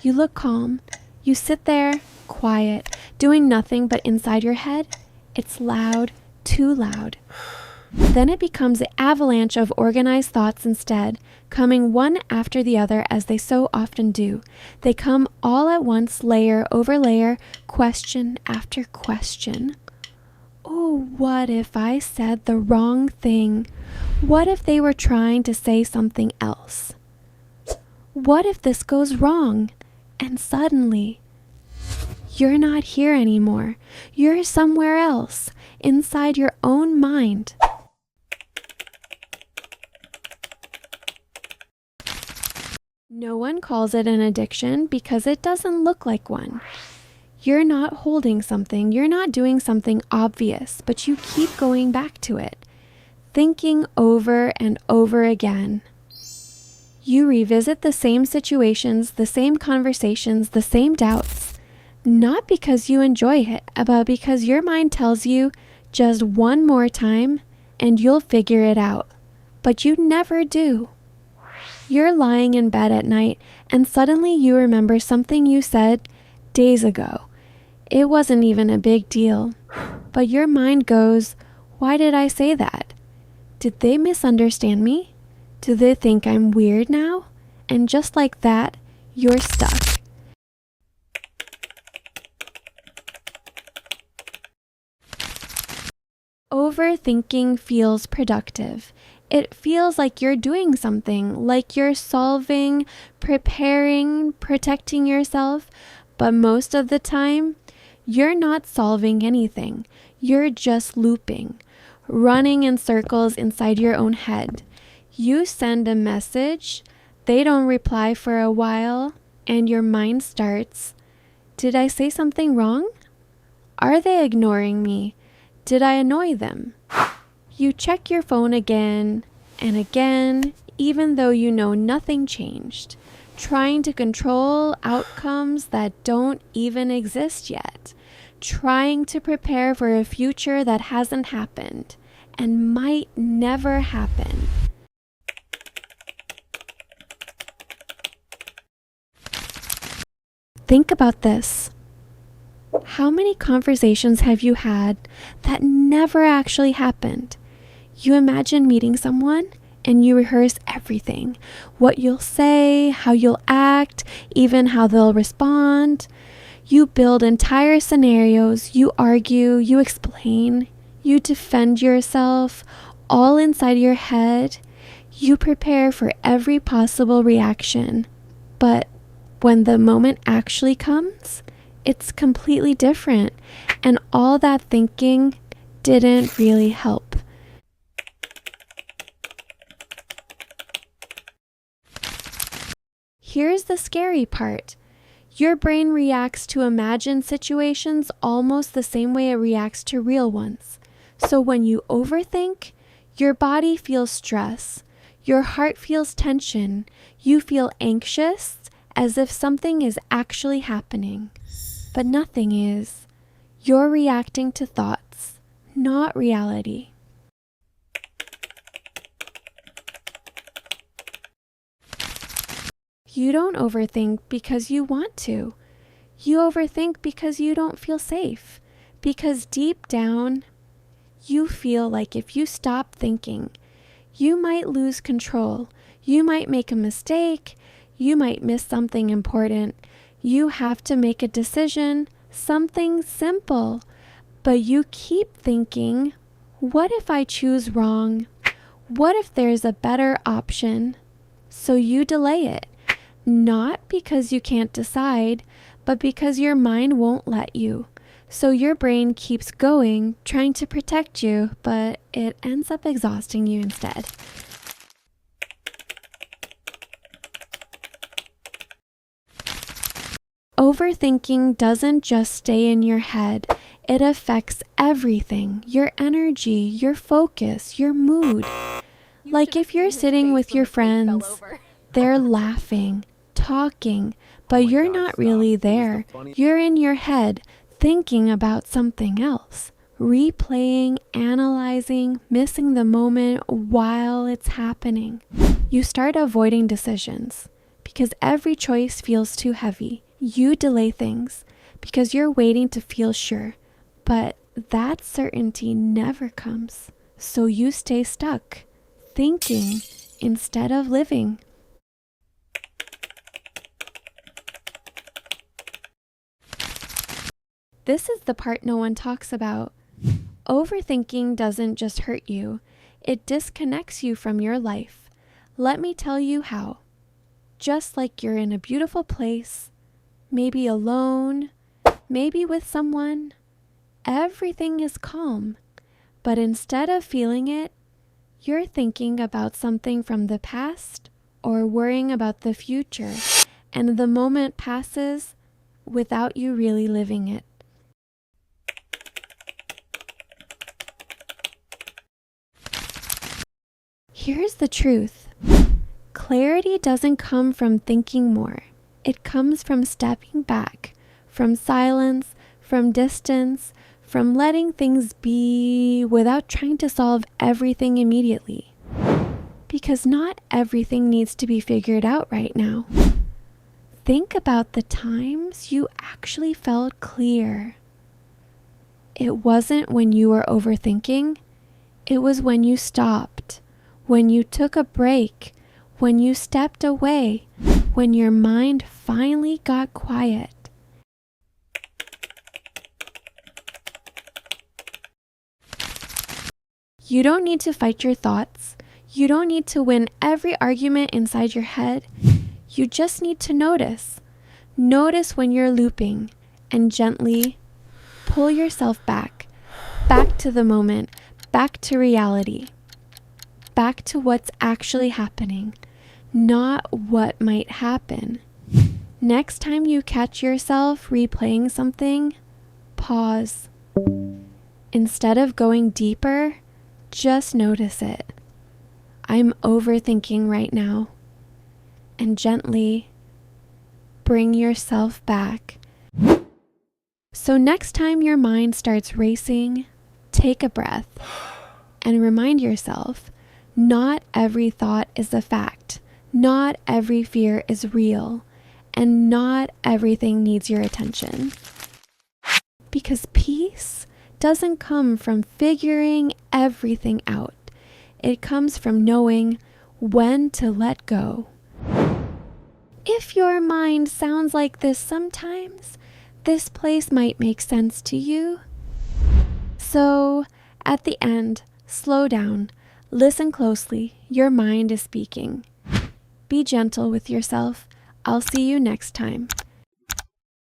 You look calm. You sit there, quiet, doing nothing, but inside your head, it's loud, too loud. Then it becomes an avalanche of organized thoughts instead, coming one after the other as they so often do. They come all at once, layer over layer, question after question. Oh, what if I said the wrong thing? What if they were trying to say something else? What if this goes wrong? And suddenly, you're not here anymore. You're somewhere else, inside your own mind. No one calls it an addiction because it doesn't look like one. You're not holding something, you're not doing something obvious, but you keep going back to it, thinking over and over again. You revisit the same situations, the same conversations, the same doubts, not because you enjoy it, but because your mind tells you just one more time and you'll figure it out. But you never do. You're lying in bed at night and suddenly you remember something you said days ago. It wasn't even a big deal, but your mind goes, why did I say that? Did they misunderstand me? Do they think I'm weird now? And just like that, you're stuck. Overthinking feels productive. It feels like you're doing something, like you're solving, preparing, protecting yourself, but most of the time, you're not solving anything. You're just looping, running in circles inside your own head. You send a message, they don't reply for a while, and your mind starts, did I say something wrong? Are they ignoring me? Did I annoy them? You check your phone again and again, even though you know nothing changed, trying to control outcomes that don't even exist yet, trying to prepare for a future that hasn't happened and might never happen. Think about this. How many conversations have you had that never actually happened? You imagine meeting someone and you rehearse everything. What you'll say, how you'll act, even how they'll respond. You build entire scenarios, you argue, you explain, you defend yourself, all inside your head. You prepare for every possible reaction. But when the moment actually comes, it's completely different, and all that thinking didn't really help. Here's the scary part. Your brain reacts to imagined situations almost the same way it reacts to real ones. So when you overthink, your body feels stress, your heart feels tension, you feel anxious, as if something is actually happening. But nothing is. You're reacting to thoughts, not reality. You don't overthink because you want to. You overthink because you don't feel safe. Because deep down, you feel like if you stop thinking, you might lose control. You might make a mistake. You might miss something important. You have to make a decision, something simple. But you keep thinking, what if I choose wrong? What if there's a better option? So you delay it. Not because you can't decide, but because your mind won't let you. So your brain keeps going, trying to protect you, but it ends up exhausting you instead. Overthinking doesn't just stay in your head. It affects everything, your energy, your focus, your mood. Like if you're sitting with your friends, they're laughing, talking, but you're not really there. You're in your head, thinking about something else, replaying, analyzing, missing the moment while it's happening. You start avoiding decisions because every choice feels too heavy. You delay things because you're waiting to feel sure, but that certainty never comes. So you stay stuck, thinking instead of living. This is the part no one talks about. Overthinking doesn't just hurt you, it disconnects you from your life. Let me tell you how. Just like you're in a beautiful place, maybe alone, maybe with someone, everything is calm. But instead of feeling it, you're thinking about something from the past or worrying about the future, and the moment passes without you really living it. Here's the truth. Clarity doesn't come from thinking more. It comes from stepping back, from silence, from distance, from letting things be without trying to solve everything immediately. Because not everything needs to be figured out right now. Think about the times you actually felt clear. It wasn't when you were overthinking. It was when you stopped, when you took a break, when you stepped away, when your mind finally got quiet. You don't need to fight your thoughts. You don't need to win every argument inside your head. You just need to notice. Notice when you're looping and gently pull yourself back to the moment, back to reality, back to what's actually happening, not what might happen. Next time you catch yourself replaying something, pause. Instead of going deeper, just notice it. I'm overthinking right now. And gently bring yourself back. So next time your mind starts racing, take a breath and remind yourself, not every thought is a fact. Not every fear is real. And not everything needs your attention. Because peace doesn't come from figuring everything out. It comes from knowing when to let go. If your mind sounds like this sometimes, this place might make sense to you. So, at the end, slow down. Listen closely. Your mind is speaking. Be gentle with yourself. I'll see you next time.